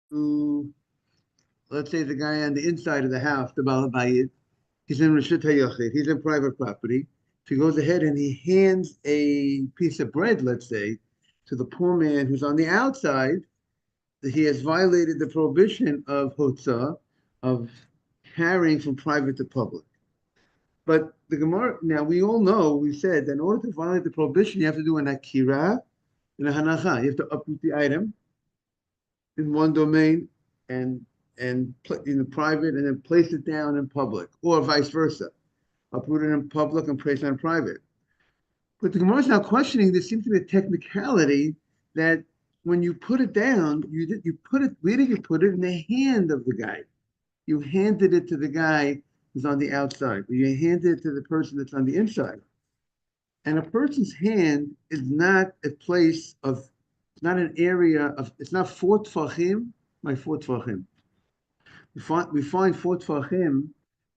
to, let's say, the guy on the inside of the house, the Balabayit, he's in Rishut HaYachid, he's in private property. If he goes ahead and he hands a piece of bread, let's say, to the poor man who's on the outside, he has violated the prohibition of Hotzah, of carrying from private to public. But the Gemara, now we all know, we said that in order to violate the prohibition, you have to do an akira and a hanacha. You have to uproot the item in one domain and in the private and then place it down in public, or vice versa. Uproot it in public and place it in private. But the Gemara is now questioning. There seems to be a technicality that when you put it down, you put it. Where did you put it? In the hand of the guy. You handed it to the guy who's on the outside. Or you handed it to the person that's on the inside. And a person's hand is not a place of. It's not an area of. It's not four tfachim. My four tfachim. We find four tfachim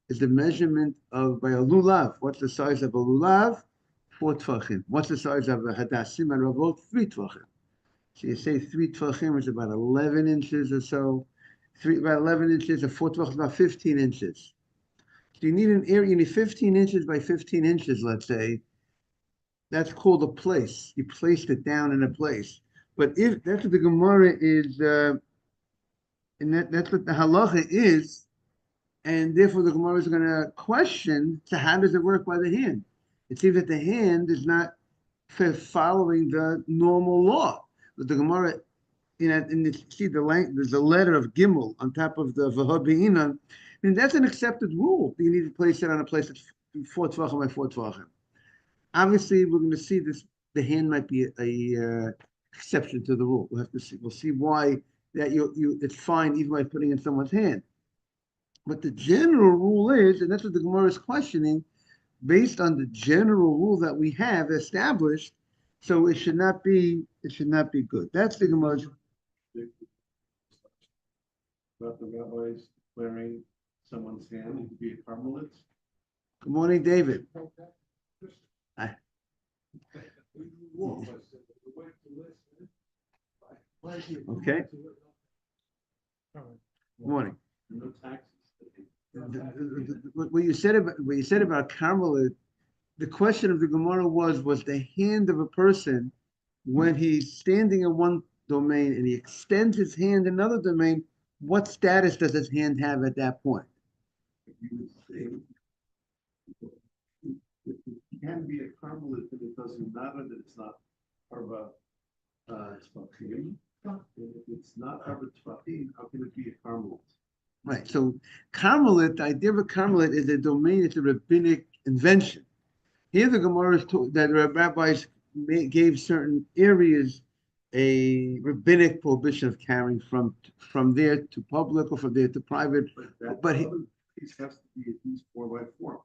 is the measurement of by a lulav. What's the size of a lulav? Four tfachim. What's the size of a hadassim and ravot? Three tfachim. So you say three tfachim is about 11 inches or so. About 11 inches. A four tfachim is about 15 inches. So you need an area. You need 15 inches by 15 inches. Let's say that's called a place. You placed it down in a place. But if that's what the Gemara is, and that's what the halacha is, and therefore the Gemara is going to question, so how does it work by the hand? It seems that the hand is not following the normal law. But the Gemara, see there's a letter of Gimel on top of the Vahabi'inan, and that's an accepted rule. You need to place it on a place that's 4 tvachim by 4 tvachim. Obviously, we're going to see this. The hand might be a exception to the rule. We'll have to see. We'll see why that it's fine even by putting it in someone's hand. But the general rule is, and that's what the Gemara is questioning, based on the general rule that we have established, so it should not be good. That's the Gemara's. About the rabbis wearing someone's hand to be a Carmelite. Good morning, David. Hi. Okay. Good morning. No taxes. What you said about Carmelite, the question of the Gemara was the hand of a person when he's standing in one domain and he extends his hand in another domain, what status does his hand have at that point? It can be a Carmelite, but it doesn't matter that it's not Arba Tvachim. If it's not Arba Tvachim, how can it be a Carmelite? Right. So Carmelite, the idea of a Carmelite is a domain, it's a rabbinic invention. Here the Gemara is told that rabbis gave certain areas a rabbinic prohibition of carrying from there to public or from there to private. But piece has to be at least 4 by 4.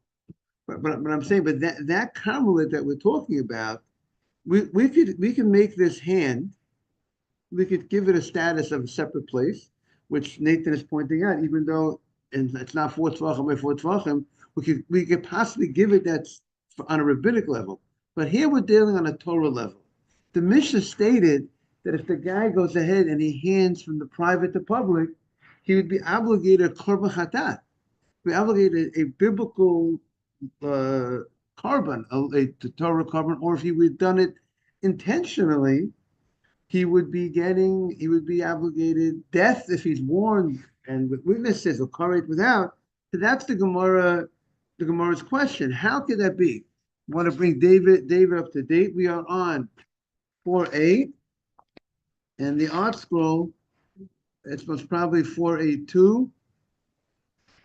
But I'm saying, but that Carmelite that we're talking about, we can make this hand, we could give it a status of a separate place, which Nathan is pointing out, even though and it's not 4 tvachim by 4 tvachim, we could possibly give it that's on a rabbinic level. But here we're dealing on a Torah level. The Mishnah stated that if the guy goes ahead and he hands from the private to public, he would be obligated a korban chatat, be obligated a biblical carbon, a Torah carbon, or if he would have done it intentionally, he would be obligated death if he's warned and with witnesses or correct without. So that's the Gemara's question. How could that be? I want to bring David up to date. We are on 4a, and the art scroll, it's most probably 4a2,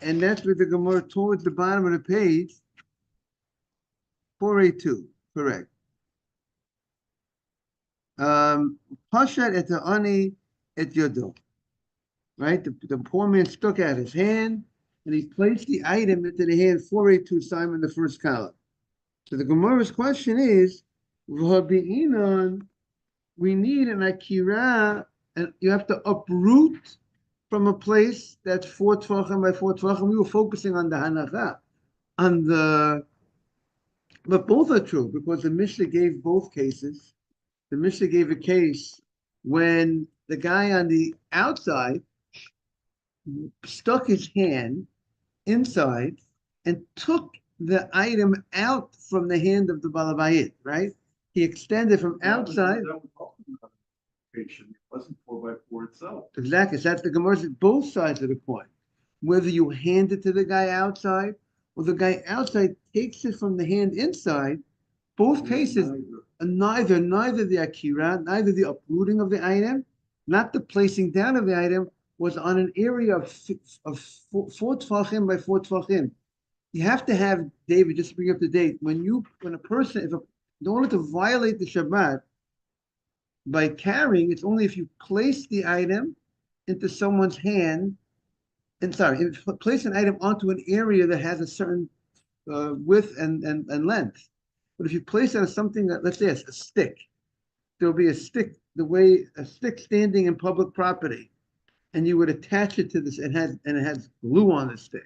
and that's with the Gemara towards the bottom of the page. 4a2, correct. Pashat et ani et yodo. Right? The poor man stuck out his hand and he placed the item into the hand 4a2, Simon, the first column. So the Gemara's question is, we need an akira, and you have to uproot from a place that's 4 tvachim by 4 tvachim. We were focusing on the hanacha, but both are true because the Mishnah gave both cases. The Mishnah gave a case when the guy on the outside stuck his hand inside and took the item out from the hand of the Balabayit, right? He extended from outside. That was also not a patient. It wasn't 4x4 itself. Exactly. So that's the Gemara says both sides of the coin. Whether you hand it to the guy outside or the guy outside takes it from the hand inside, both cases, neither the akira, neither the uprooting of the item, not the placing down of the item, was on an area of 4 tfachim by 4 tfachim. You have to have, David, just to bring you up to date, when a person, in order to violate the Shabbat by carrying, it's only if you place the item into someone's hand, place an item onto an area that has a certain width and length. But if you place it on something that, let's say, a stick, there'll be a stick, a stick standing in public property, and you would attach it to this, and it has glue on the stick,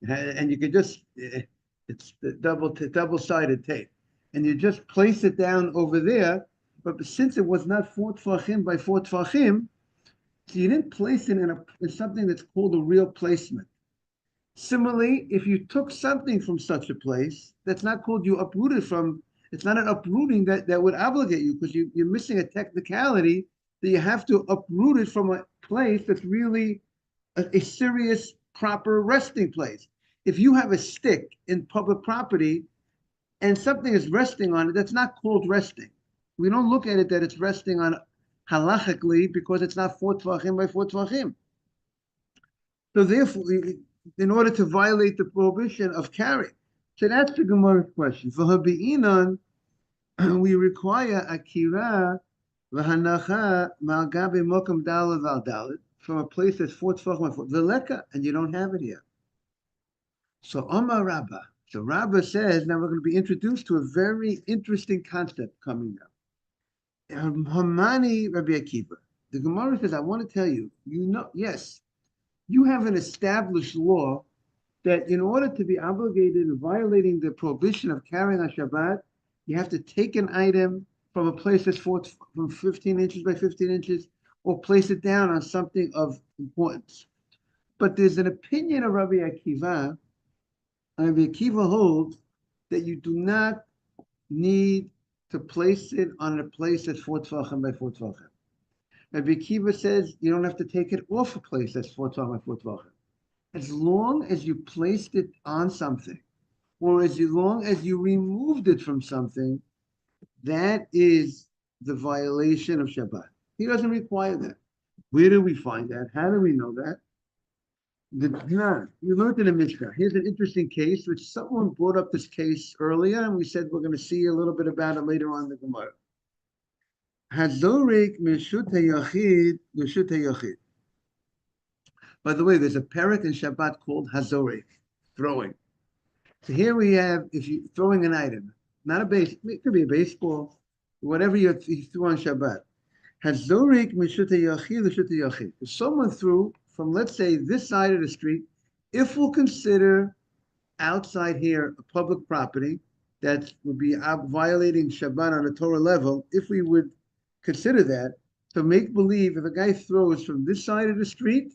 and you could just, it's the double-sided tape, and you just place it down over there. But since it was not 4 tfachim by 4 tfachim, so you didn't place it in something that's called a real placement. Similarly, if you took something from such a place, that's not called you uprooted from, it's not an uprooting that would obligate you, because you're missing a technicality that you have to uproot it from a place that's really a serious, proper resting place. If you have a stick in public property and something is resting on it, that's not called resting. We don't look at it that it's resting on halachically because it's not 4 tfachim by 4 tfachim. So therefore, in order to violate the prohibition of carrying. So that's the Gemara's question. For Habi'inan, we require akira v'hanacha ma'agabe mokam dalad val dalad from a place that's 4 tfachim by 4 v'leka, and you don't have it here. So Omar Rabbah. So Rabbah says, now we're going to be introduced to a very interesting concept coming up. Hamani Rabbi Akiva. The Gemara says, I want to tell you, yes, you have an established law that in order to be obligated in violating the prohibition of carrying on Shabbat, you have to take an item from a place that's from 15 inches by 15 inches, or place it down on something of importance. But there's an opinion of Rabbi Akiva. Rabbi Akiva holds that you do not need to place it on a place that's 4 tfachim by 4 tfachim. Rabbi Akiva says you don't have to take it off a place that's 4 tfachim by 4 tfachim. As long as you placed it on something, or as long as you removed it from something, that is the violation of Shabbat. He doesn't require that. Where do we find that? How do we know that? We learned in the Mishnah. Here's an interesting case, which someone brought up this case earlier, and we said we're going to see a little bit about it later on in the Gemara. Hazorik meshut hayachid l'shut hayachid. By the way, there's a parak in Shabbat called hazorik, throwing. So here we have, if you're throwing an item, not a base, it could be a baseball, whatever you threw on Shabbat. Hazorik meshut hayachid l'shut hayachid. If someone threw from, let's say, this side of the street, if we'll consider outside here a public property that would be violating Shabbat on a Torah level, if we would consider that, to make believe if a guy throws from this side of the street,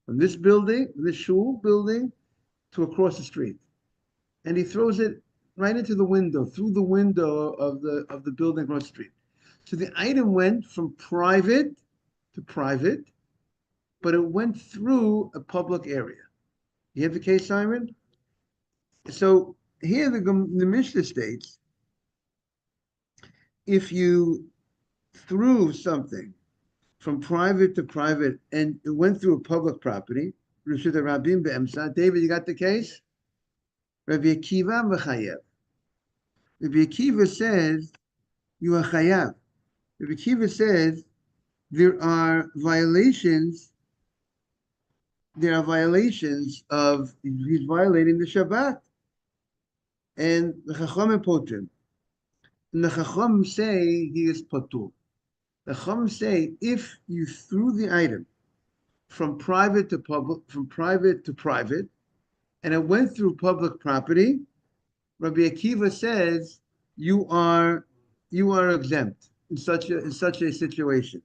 from this building, this shul building, to across the street, and he throws it right into the window, through the window of the building across the street. So the item went from private to private, but it went through a public area. You have the case, Simon? So here the Mishnah states, if you threw something from private to private and it went through a public property, David, you got the case? Rabbi Akiva v'chayev. Rabbi Akiva says, you are chayav. Rabbi Akiva says, there are violations of, he's violating the Shabbat. And the Chacham potur. And the Chacham say he is patur. The Chacham say if you threw the item from private to public, from private to private, and it went through public property, Rabbi Akiva says you are exempt in such a situation.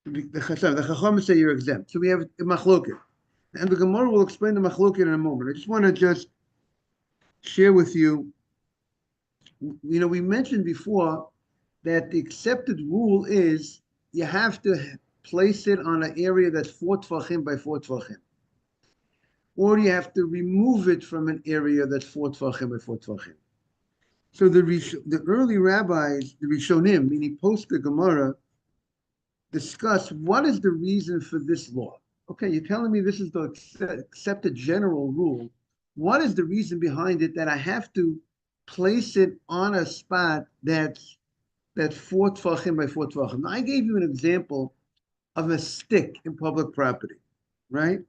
The Chacham say you're exempt. So we have a machloket. And the Gemara will explain the machloket in a moment. I just want to just share with you, we mentioned before that the accepted rule is you have to place it on an area that's 4 tvachim by 4 tvachim. Or you have to remove it from an area that's 4 tvachim by 4 tvachim. So the early rabbis, the Rishonim, meaning post the Gemara, discuss what is the reason for this law. Okay, you're telling me this is the accepted general rule. What is the reason behind it that I have to place it on a spot that's 4 tvachim by 4 tvachim? Now, I gave you an example of a stick in public property, right?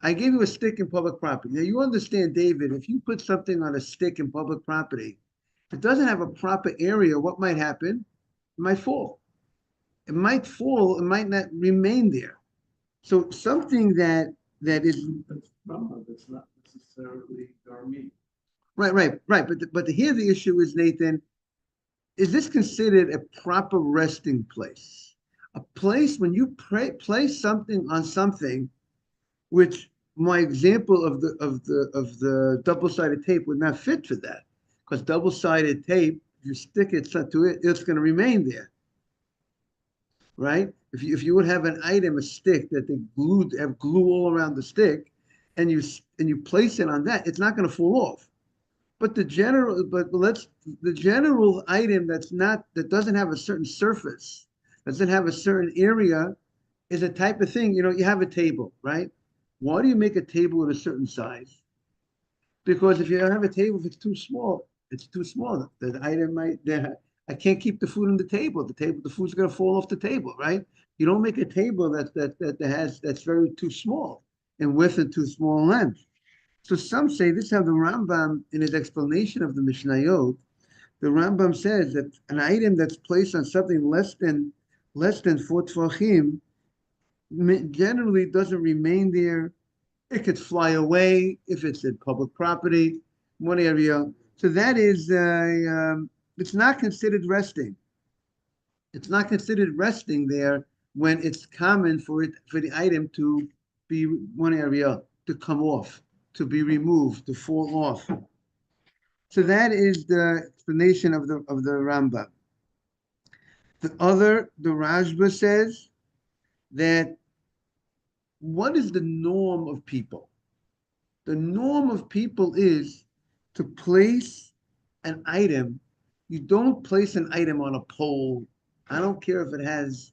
I gave you a stick in public property. Now, you understand, David, if you put something on a stick in public property, if it doesn't have a proper area, what might happen? It might fall. It might fall, it might not remain there. So something that is... That's Brahma, that's not necessarily Dharmi. Right. But here the issue is, Nathan, is this considered a proper resting place? A place when you place something on something, which my example of the double-sided tape would not fit for that, because double-sided tape, if you stick it to it, it's going to remain there, right? If you would have an item, a stick that they have glue all around the stick, and you place it on that, it's not going to fall off. But the general item that doesn't have a certain surface, doesn't have a certain area, is a type of thing. You have a table, right? Why do you make a table at a certain size? Because if you have a table, if it's too small, it's too small. The item I can't keep the food on the table. The food's going to fall off the table, right? You don't make a table that's very too small in width and too small in length. So some say, this is how the Rambam, in his explanation of the Mishnayot, the Rambam says that an item that's placed on something less than 4 tvachim generally doesn't remain there. It could fly away if it's in public property, one area. So that is, it's not considered resting. It's not considered resting there when it's common for the item to be one area, to come off, to be removed, to fall off. So that is the explanation of the Rambam. The Rashba says that what is the norm of people? The norm of people is to place an item. You don't place an item on a pole. I don't care if it has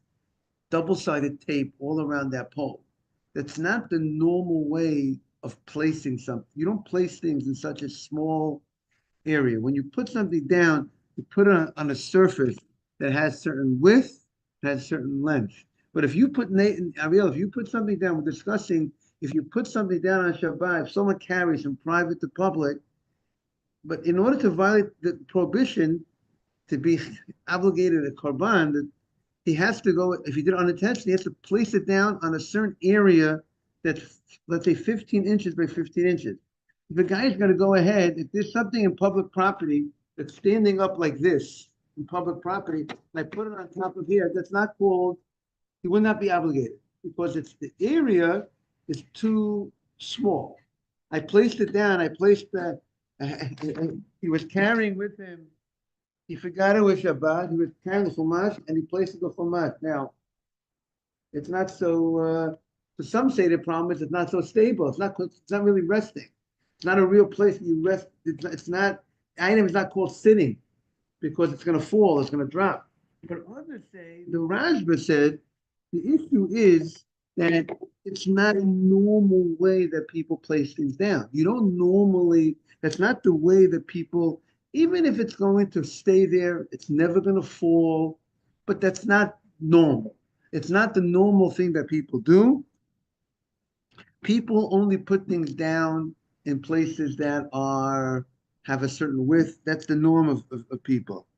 double-sided tape all around that pole. That's not the normal way of placing something. You don't place things in such a small area. When you put something down, you put it on a surface that has certain width, that has certain length. But if you put, Ariel, if you put something down, we're discussing, if you put something down on Shabbat, if someone carries from private to public, but in order to violate the prohibition, to be obligated a korban, that he has to go, if he did it unintentionally, he has to place it down on a certain area that's, let's say, 15 inches by 15 inches. If a guy is going to go ahead, if there's something in public property that's standing up like this in public property, and I put it on top of here, that's not called, he would not be obligated because the area is too small. I placed it down, he was carrying with him, he forgot it was Shabbat, he was carrying the chumash, and he placed it in the chumash. Now, it's not so, for some say the problem is it's not so stable, it's not really resting. It's not a real place you rest, it's not, the item is not called sitting, because it's going to fall, it's going to drop. But others say, the Rashba said, the issue is that it's not a normal way that people place things down. You don't normally, that's not the way that people, even if it's going to stay there, it's never going to fall, but that's not normal. It's not the normal thing that people do. People only put things down in places that have a certain width. That's the norm of people.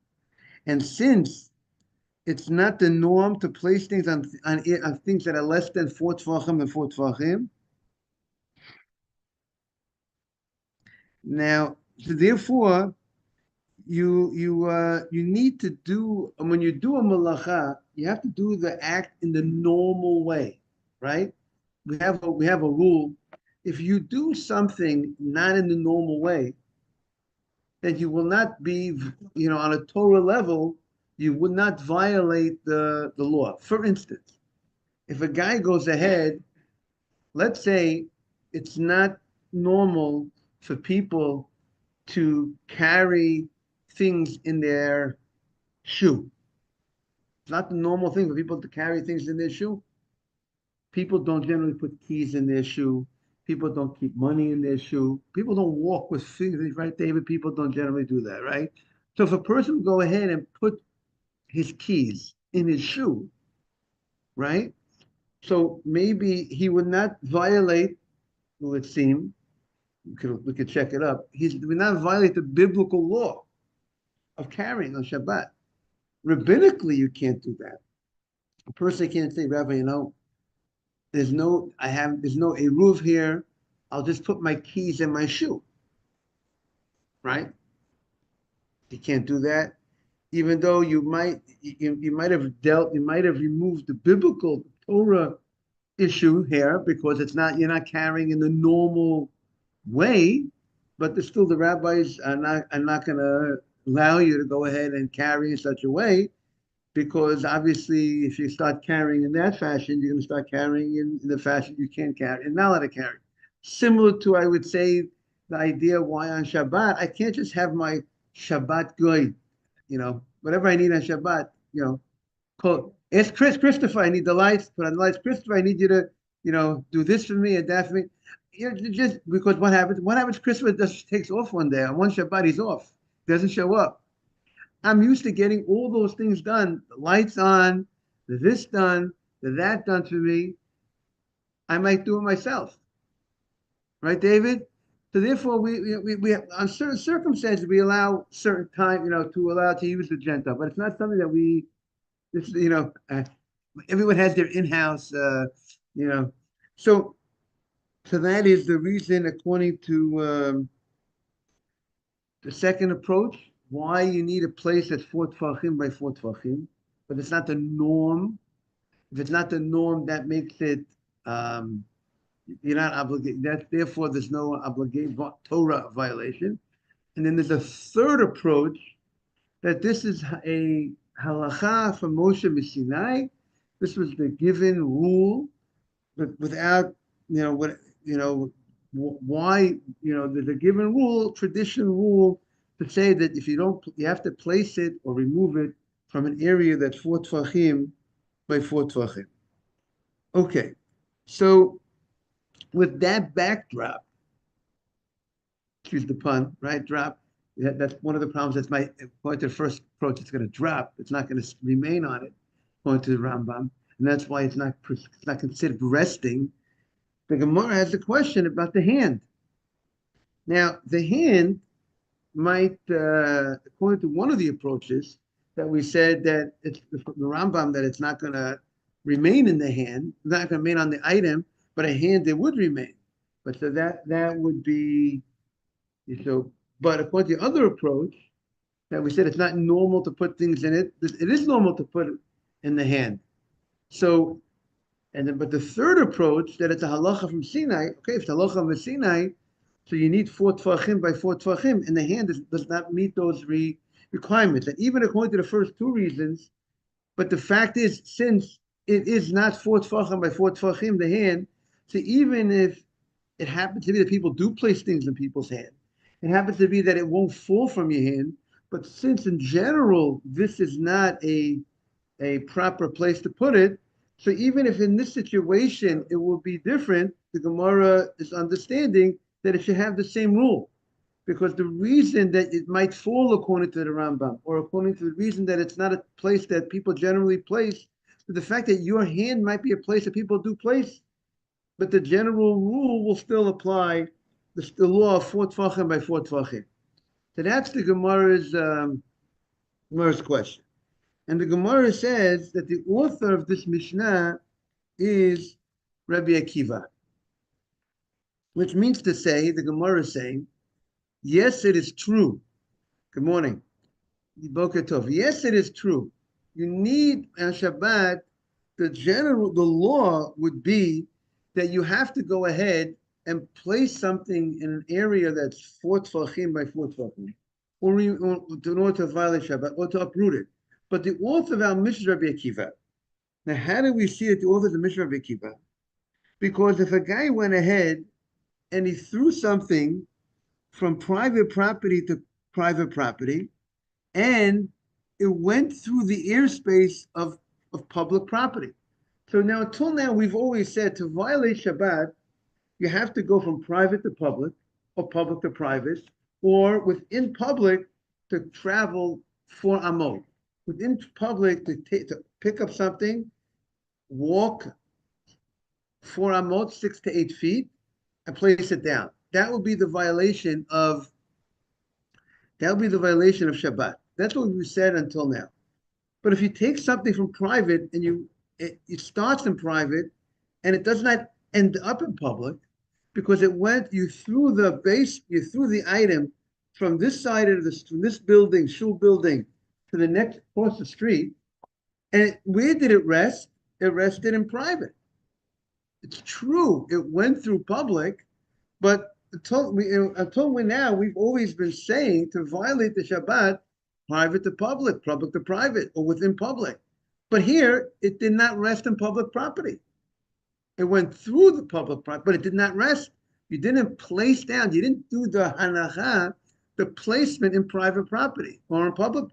And since it's not the norm to place things on things that are less than 4 tvachim and 4 tvachim. Now, so therefore, you need to do, when you do a malacha, you have to do the act in the normal way, right? We have a rule. If you do something not in the normal way, then you will not be, on a Torah level, you would not violate the law. For instance, if a guy goes ahead, let's say it's not normal for people to carry things in their shoe. It's not the normal thing for people to carry things in their shoe. People don't generally put keys in their shoe. People don't keep money in their shoe. People don't walk with things, right, David? People don't generally do that, right? So if a person would go ahead and put his keys in his shoe, right? So maybe he would not violate, it would seem, we could check it up. He would not violate the biblical law of carrying on Shabbat. Rabbinically, you can't do that. A person can't say, Rabbi, there's no eruv here. I'll just put my keys in my shoe, right? You can't do that. Even though you might have removed the biblical Torah issue here because you're not carrying in the normal way, but still the rabbis are not going to allow you to go ahead and carry in such a way, because obviously if you start carrying in that fashion, you're going to start carrying in the fashion you can't carry and not allowed to carry. Similar to, I would say, the idea why on Shabbat I can't just have my Shabbat good, whatever I need on Shabbat, ask Christopher, I need the lights, put on the lights. Christopher, I need you to, do this for me and that for me. Just because what happens? What happens? Christopher just takes off one day. On one Shabbat, he's off. Doesn't show up. I'm used to getting all those things done. The lights on, the this done, the that done for me. I might do it myself. Right, David? So therefore, we on certain circumstances, we allow certain time, to allow to use the Gentile, but it's not something that everyone has their in-house, you know. So, so that is the reason, according to the second approach, why you need a place that's 4 tefachim by 4 tefachim, but it's not the norm. If it's not the norm, that makes it you're not obligated. Therefore there's no obligation Torah violation. And then there's a third approach that this is a halacha from Moshe Sinai. This was the given rule, but without why there's a given rule, tradition rule to say that if you have to place it or remove it from an area that's 4 tefachim by 4 tefachim. Okay, so with that backdrop, excuse the pun, right? Drop. That's one of the problems. That's my point to the first approach. It's going to drop. It's not going to remain on it. Point to the Rambam, and that's why it's not considered resting. The Gemara has a question about the hand. Now, the hand might, according to one of the approaches that we said that it's the Rambam, that it's not going to remain in the hand, not going to remain on the item, but a hand it would remain. But so that would be so. But according to the other approach that we said, it's not normal to put things in it. It is normal to put it in the hand. So, but the third approach, that it's a halacha from Sinai. Okay, if it's a halacha from Sinai, so you need 4 tefachim by 4 tefachim, and the hand does not meet those requirements. And even according to the first two reasons, but the fact is, since it is not 4 tefachim by 4 tefachim, the hand, so even if it happens to be that people do place things in people's hand, it happens to be that it won't fall from your hand, but since in general this is not a proper place to put it, so even if in this situation it will be different, the Gemara is understanding that it should have the same rule. Because the reason that it might fall according to the Rambam, or according to the reason that it's not a place that people generally place, the fact that your hand might be a place that people do place, but the general rule will still apply, the law of 4 tefachim by 4 tefachim. So that's the Gemara's question. And the Gemara says that the author of this Mishnah is Rabbi Akiva, which means to say, the Gemara is saying, yes, it is true. Good morning. Boker Tov. Yes, it is true You need on Shabbat, the law would be that you have to go ahead and place something in an area that's 4 tefachim by 4 tefachim, or in order to violate Shabbat, or to uproot it. But the author of our Mishnah, Rabbi Akiva. Now, how do we see that the author of the Mishnah, Rabbi Akiva? Because if a guy went ahead and he threw something from private property to private property, and it went through the airspace of public property. So now, until now, we've always said to violate Shabbat, you have to go from private to public, or public to private, or within public to travel 4 amot. Within public to pick up something, walk 4 amot, 6 to 8 feet, and place it down. That would be the violation of Shabbat. That's what we said until now. But if you take something from private and it starts in private and it does not end up in public because you threw the item from this side of from this building, shul building, to the next across the street, and where did it rest? It rested in private. It's true, it went through public, but until now, we've always been saying to violate the Shabbat, private to public, public to private, or within public. But here, it did not rest in public property. It went through the public property, but it did not rest. You didn't place down, you didn't do the hanacha, the placement in private property, or in public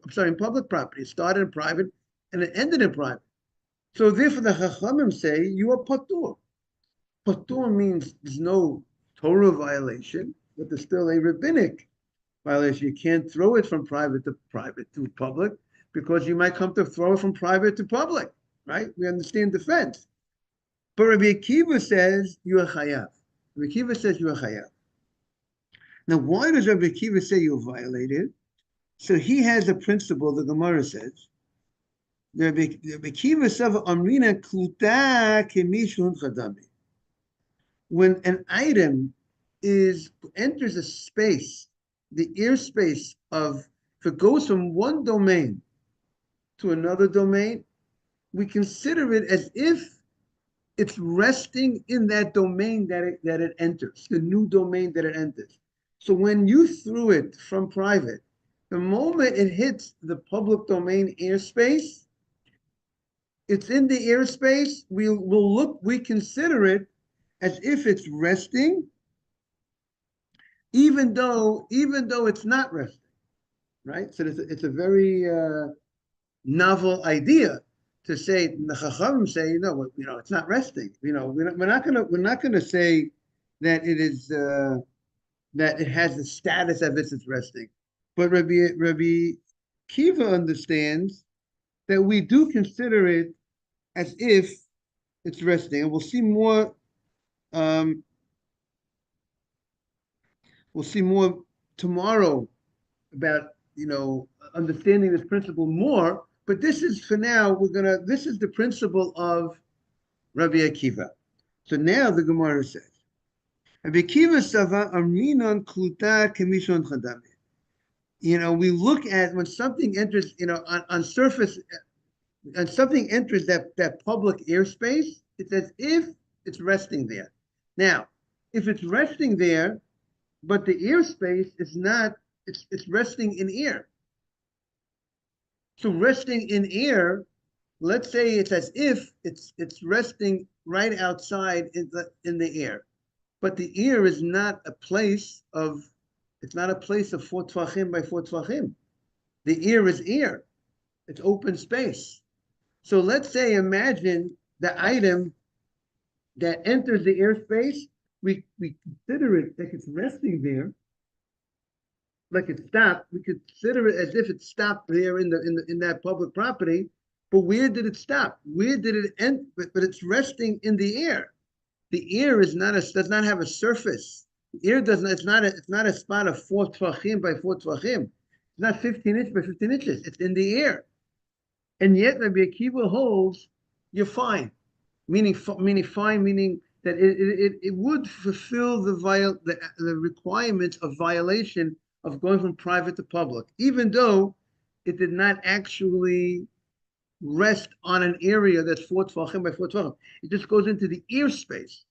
property. It started in private and it ended in private. So therefore the Chachamim say, you are patur. Patur means there's no Torah violation, but there's still a rabbinic violation. You can't throw it from private to public, because you might come to throw it from private to public, right? We understand defense. But Rabbi Akiva says you are chayav. Rabbi Akiva says you are chayav. Now, why does Rabbi Akiva say you're violated? So he has a principle, the Gemara says, Rabbi Akiva says, Amrina kluta kemishun chadami. When an item enters a space, the airspace if it goes from one domain to another domain, we consider it as if it's resting in that domain that it enters, the new domain that it enters. So when you threw it from private, the moment it hits the public domain airspace, it's in the airspace, we consider it as if it's resting, even though it's not resting, right? So it's a very novel idea to say. The Chachamim say, no, it's not resting. We're not gonna say that it is that it has the status of it's resting. But Rabbi Kiva understands that we do consider it as if it's resting, and we'll see more. We'll see more tomorrow about understanding this principle more. But this is, for now, this is the principle of Rabbi Akiva. So now the Gemara says, Rabbi Akiva Sava Aminon Kluta Kamishon Chadami. We look at when something enters, on surface, and something enters that public airspace, it's as if it's resting there. Now, if it's resting there, but the airspace is not, it's resting in air. So resting in air, let's say it's as if it's resting right outside in the air, but the air is not a place of 4 tefachim by 4 tefachim. The air is air. It's open space. So let's say, imagine the item that enters the airspace, we consider it like it's resting there, like it stopped. We consider it as if it stopped there in that public property. But where did it stop? Where did it end? But it's resting in the air. The air does not have a surface. The air does not. It's not a spot of 4 tefachim by 4 tefachim. It's not 15 inches by 15 inches. It's in the air. And yet Rabbi Akiva holds you're fine, meaning that it would fulfill the requirements of violation of going from private to public, even though it did not actually rest on an area that's 4 tvachim by 4 tvachim. It just goes into the airspace.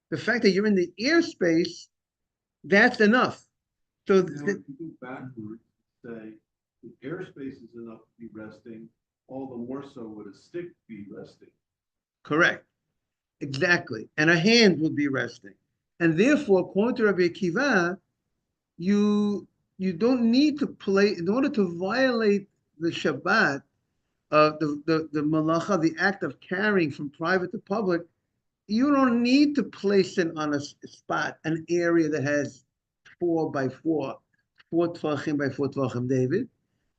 The fact that you're in the airspace, that's enough. So Now, if you go backwards, say, the airspace is enough to be resting, all the more so would a stick be resting. correct, exactly. And a hand would be resting. And therefore, according to Rabbi Akiva, you don't need to play in order to violate the Shabbat, the malacha, the act of carrying from private to public. You don't need to place it on a spot, an area that has 4 by 4, 4 tvachim by 4 tvachim, David.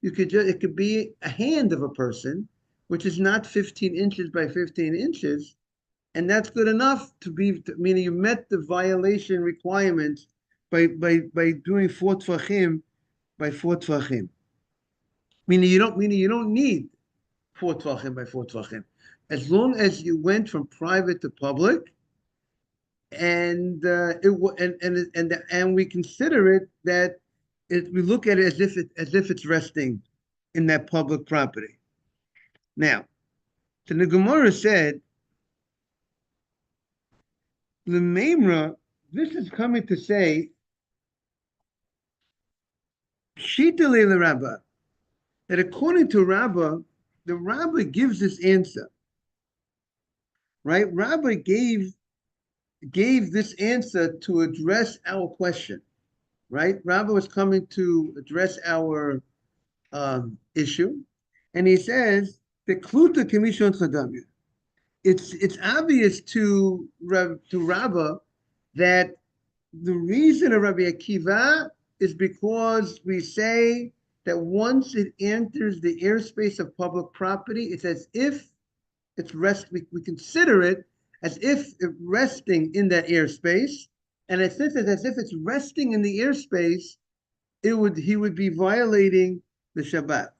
It could be a hand of a person, which is not 15 inches by 15 inches, and that's good enough to be, meaning you met the violation requirements by doing 4 tvachim by 4 tvachim. Meaning you don't need 4 tvachim by 4 tvachim. As long as you went from private to public, and we consider it that we look at it as if it's resting in that public property. Now, so the Gemara said, L'meimra, this is coming to say, Shita le Rabba, that according to Rabba, the Rabba gives this answer. Right? Rabbi gave this answer to address our question. Right? Rabbi was coming to address our issue, and he says the kluta kamishon chadamya. It's obvious to Rabbi that the reason of Rabbi Akiva is because we say that once it enters the airspace of public property, it's as if it's we consider it as if it's resting in that airspace, and as if it's resting in the airspace, he would be violating the Shabbat.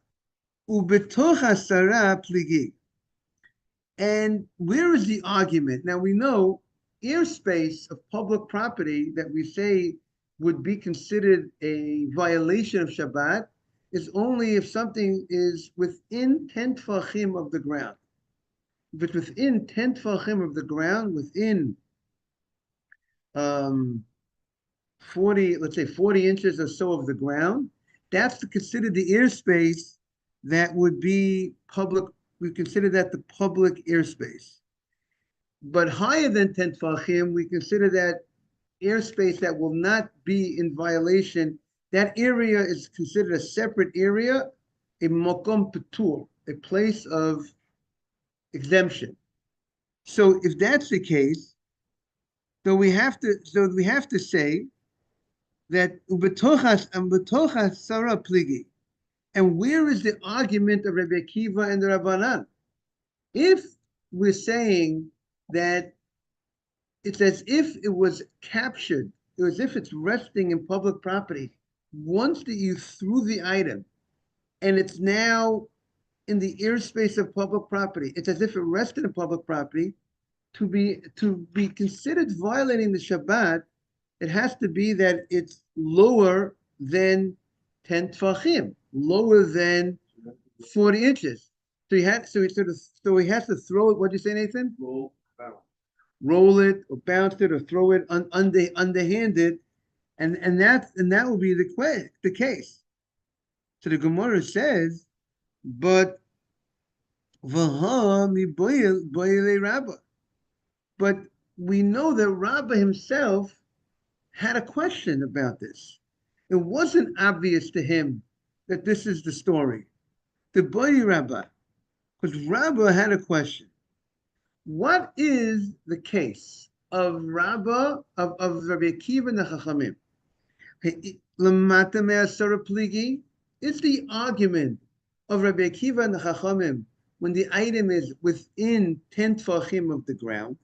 Ubetoch hasara pligi. And where is the argument? Now we know airspace of public property that we say would be considered a violation of Shabbat is only if something is within 10 tvachim of the ground. If it's within 10 tvachim of the ground, within 40, let's say 40 inches or so of the ground, that's considered the airspace that would be public. We consider that the public airspace. But higher than 10 tvachim, we consider that airspace that will not be in violation. That area is considered a separate area, a mokom patur, a place of exemption. So if that's the case, so we have to say that ubetochas sarah pligi. And where is the argument of Rabbi Akiva and the Rabbanan? If we're saying that it's as if it was captured, it was as if it's resting in public property, once that you threw the item and it's now in the airspace of public property, it's as if it rested in public property, to be considered violating the Shabbat, it has to be that it's lower than 10 tvachim, lower than 40 inches. So he has to throw it. What do you say, Nathan? Roll it or bounce it or throw it underhanded, and that will be the case. So the Gemara says, but but we know that Rabbah himself had a question about this. It wasn't obvious to him that this is the story. The boy Rabbah, because Rabbah had a question. What is the case of Rabbah, of Rabbi Akiva and the Chachamim? Lamata me'asara pligi is the argument of Rabbi Akiva and the Chachamim when the item is within 10 tvachim of the ground,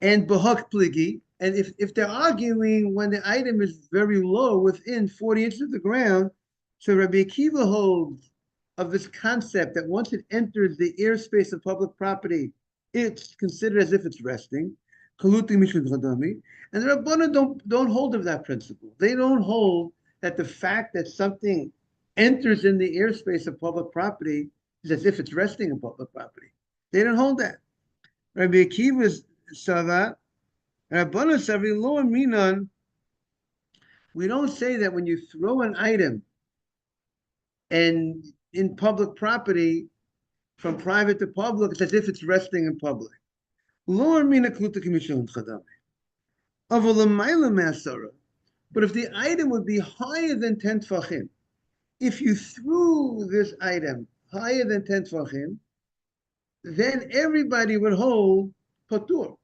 and bahak pligi, and if they're arguing when the item is very low, within 40 inches of the ground, so Rabbi Akiva holds of this concept that once it enters the airspace of public property, it's considered as if it's resting. And the Rabbanan don't hold of that principle. They don't hold that the fact that something enters in the airspace of public property It's as if it's resting in public property. They don't hold that. Rabbi Akiva's Sava, Rabbanu Savi Lo Minan. We don't say that when you throw an item and in public property from private to public, it's as if it's resting in public. Lo Mina Kluta Kimishon Chadame. Avolamayla Masara. But if the item would be higher than 10 tfachim, if you threw this item higher than 10 tfachim, then everybody would hold patur.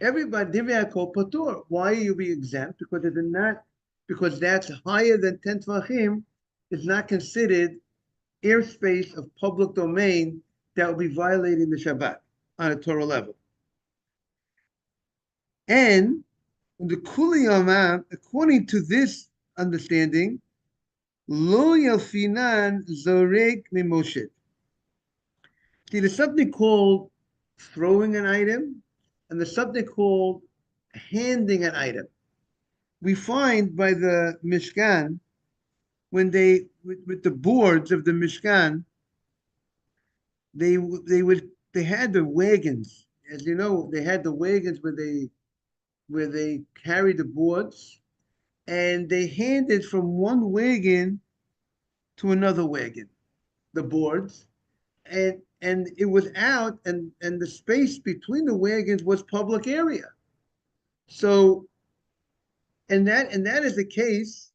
Everybody, divya called patur. Why you be exempt? Because it did not, because that's higher than 10 tfachim, is not considered airspace of public domain that will be violating the Shabbat on a Torah level. And the Kuliyama, according to this understanding, Lo Yalfinan Zorek Mimoshet. See, there's something called throwing an item, and there's something called handing an item. We find by the Mishkan, when they, with the boards of the Mishkan, they had the wagons. As you know, they had the wagons where they carried the boards, and they handed from one wagon to another wagon, the boards, and it was out, and the space between the wagons was public area. So, and that is the case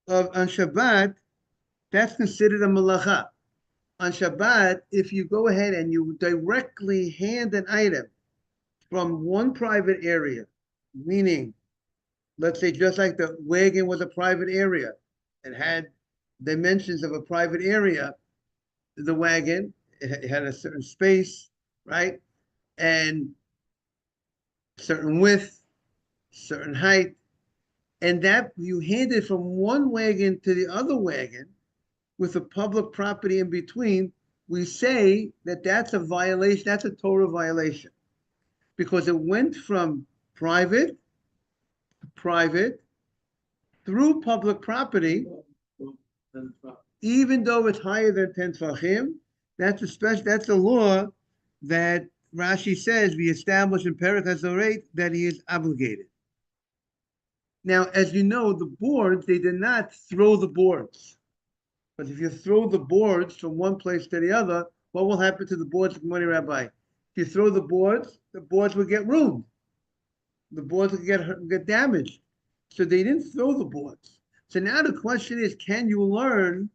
of on Shabbat, that's considered a malacha. On Shabbat, if you go ahead and you directly hand an item from one private area, meaning, let's say just like the wagon was a private area, it had dimensions of a private area, the wagon, it had a certain space, right? And certain width, certain height, and that you handed from one wagon to the other wagon with a public property in between, we say that that's a violation, that's a Torah violation, because it went from private to private through public property, even though it's higher than 10 tfachim. That's a law that Rashi says we established in Perek HaZoreit that he is obligated. Now, as you know, the boards, they did not throw the boards. But if you throw the boards from one place to the other, what will happen to the boards, Good morning, Rabbi? If you throw the boards will get ruined. The boards will get damaged. So they didn't throw the boards. So now the question is, can you learn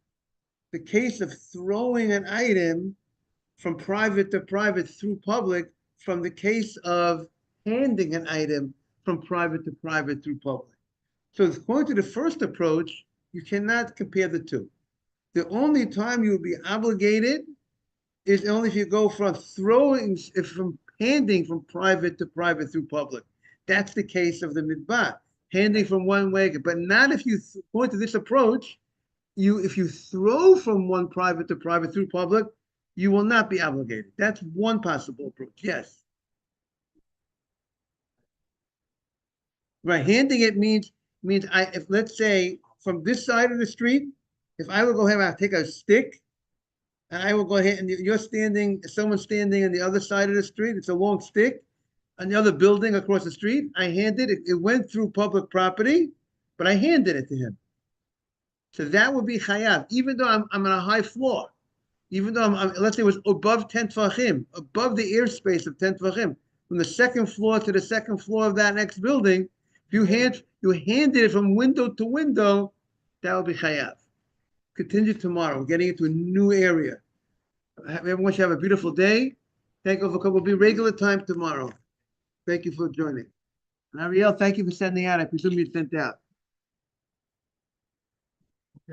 the case of throwing an item from private to private through public from the case of handing an item from private to private through public? So according to the first approach, you cannot compare the two. The only time you will be obligated is only if you go from handing from private to private through public. That's the case of the midbah, handing from one wagon, but not if you, according to this approach, if you throw from one private to private through public, you will not be obligated. That's one possible approach. Yes. Right. Handing it means if let's say from this side of the street, if I will go ahead and I'll take a stick, and I will go ahead and someone's standing on the other side of the street, it's a long stick, on the other building across the street, I handed it, it went through public property, but I handed it to him. So that would be chayav, even though I'm on a high floor, even though let's say it was above 10 tfachim, above the airspace of 10 tfachim, from the second floor to the second floor of that next building, if you handed it from window to window, that would be chayav. Continue tomorrow. We're getting into a new area. Everyone should have a beautiful day. Thank you for coming. We'll be regular time tomorrow. Thank you for joining. And Ariel, thank you for sending out. I presume you sent out.